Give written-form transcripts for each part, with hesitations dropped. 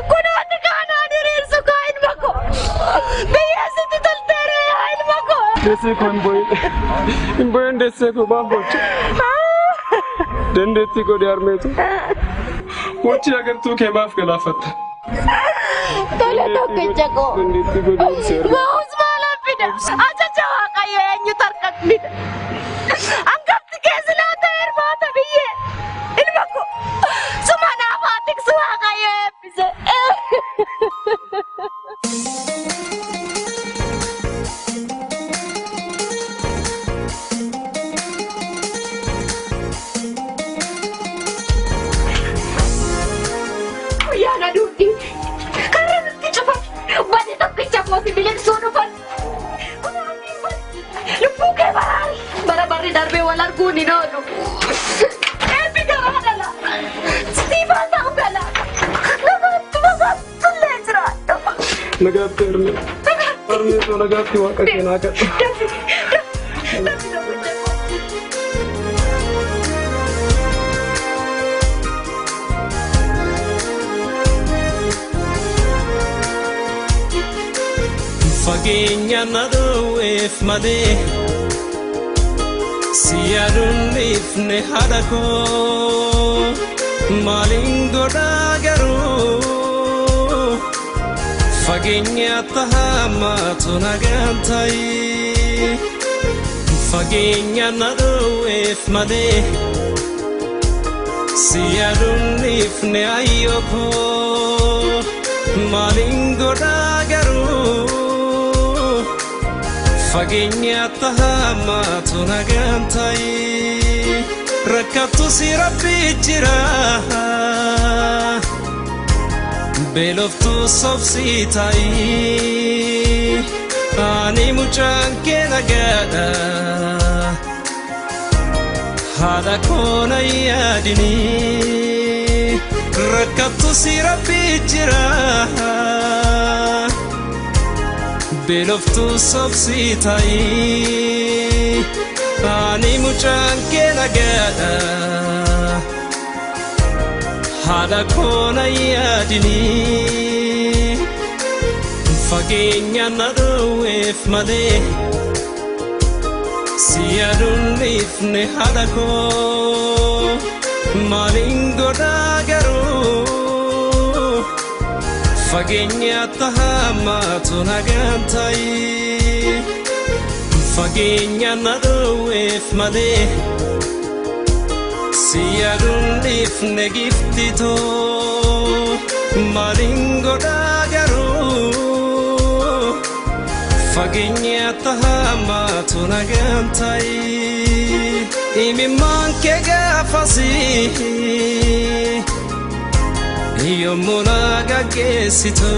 Kunatika na diriirsu ka ilma ko. Biyyasitti tolteere yaa ilma ko. Desse ko hin desse ko baabbocha. Dandeetti godhe harmeetu. Mochi agartuu kee maaf galaafatta? Tole tokkicha ko. Dandeetti godhe seera. Baa'us maalaaf fida? Ajaja waaqayyo eenyu tarkaanfida? Hangafti keessa laata hirmaata biyyee ilma ko. Suma naafaa tiksu waaqayyo eebbise. Yana duudi karena nanti cepat wanita tokkicha mootii bineensuu dhufan lubbuu kee bara darbee wal arguun hin oolu eebbi garaa dhala siifaa ta'u gala nagaatullee jiraadha. Nagaatti harmeetu nagaatti waaqa keenaa kadha. Fageenya naduuf malee siyaadun ifne haadha koo maaliin godhaa garuu fageenya tahamaatu nagaan ta'i fageenya naduuf malee siyaadun ifne ayyoo koo maaliin godhaa garuu fageenya tahamaatu nagaan ta'i rakkattu si rabbi jira beeloftu sobsi ta'i ani mucaan kee nagaadha haadha koona yaadini rakkattu si rabbi jira beeloftu sobsi ta'i ani mucaan kee nagaadha haadha koona yaadini fageenya naduuf malee siyaadun ifne haadha koo maaliin godhaa garuu fageenya tahamaatu nagaan ta'i fageenya naduuf malee siyaadun ifne giftitoo maaliin godhaa garuu fageenya tahamaatu nagaan ta'i imimmaan kee gaafasii yommuu na gaggeessitu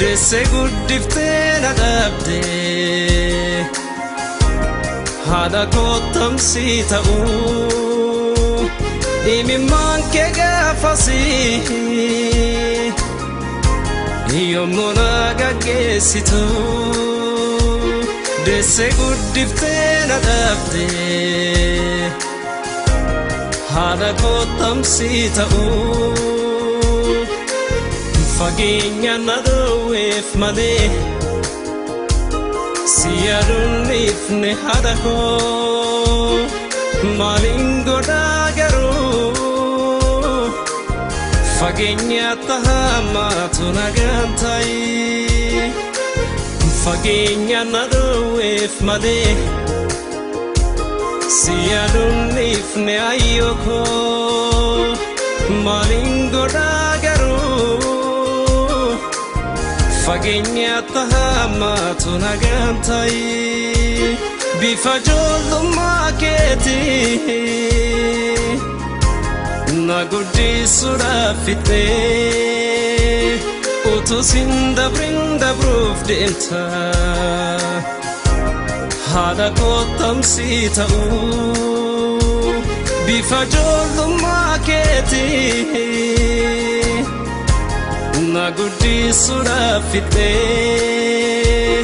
deessee guddiftee na dhaabdee haadha kottamsi ta'u imimmaan kee gaafasii yommuu na gaggeessitu deessee guddiftee na dhaabdee haadha kottamsi ta'u fageenya naduuf malee siyaadun ifne haadha koo maaliin godhaa garuu fageenya tahamaatu nagaan ta'i fageenya naduuf malee siyaadun ifne ayyoo koo maaliin godhaa garuu Fageenyaatti hammaatu nagaan ta'i bifa ijoollummaa keetii na guddisuudhaaf fixee utuu sin dabrin dabruuf deemta haadha kottamsii ta'uu bifa ijoollummaa keetii na guddisuudhaaf fixee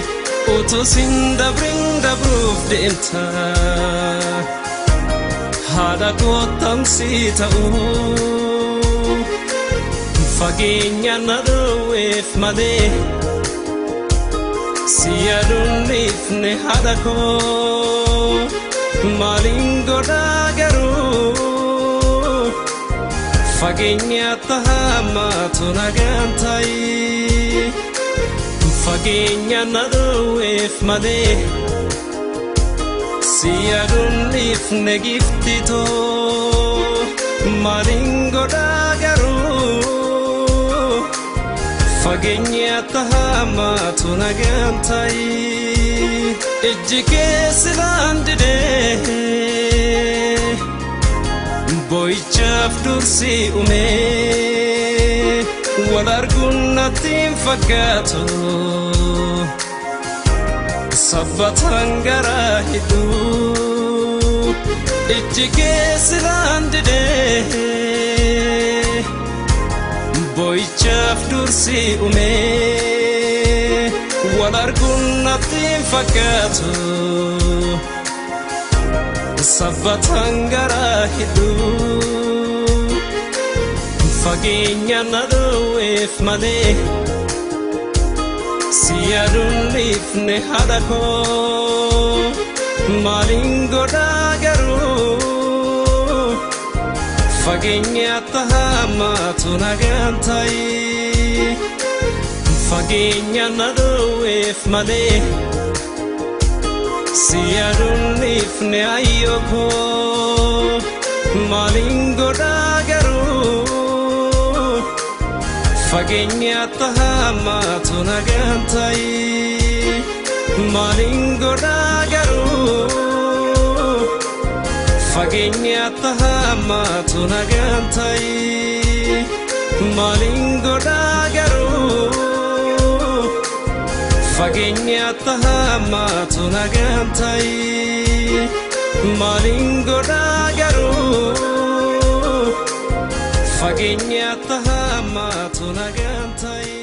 utuu sin dabrin dabruuf deemta haadha kottamsii ta'uu fageenya na dhowweef malee si yaaduunifne haadha koo maaliin godhaa garuu fageenyaatti hammaatu nagaan ta'i fageenya na dhowweef malee si yaaduunifne giftitoo maaliin godhaa garuu fageenyaatti hammaatu nagaan ta'i ijji kee silaan didee boo'ichaaf dursi umee wal arguun natti hin fakkaatu sabbataan garaa hidhuu ijji kee silaan didee boo'ichaaf dursi umee wal arguun natti hin fakkaatu sabbataan garaa hidhuu fageenya na dhowweef malee si yaaduunifne haadha koo maaliin godhaa garuu fageenyaatti hammaatu nagaan ta'i fageenya na dhowweef malee si yaaduunifne ayyoo koo maaliin godhaa garuu fageenyaatti hammaatu nagaan ta'i maaliin godhaa garuu fageenyaatti hammaatu nagaan ta'i maaliin godhaa garuu fageenyaatti hammaatu nagaan ta'i maaliin godhaa garuu fageenyaatti hammaatu nagaan ta'i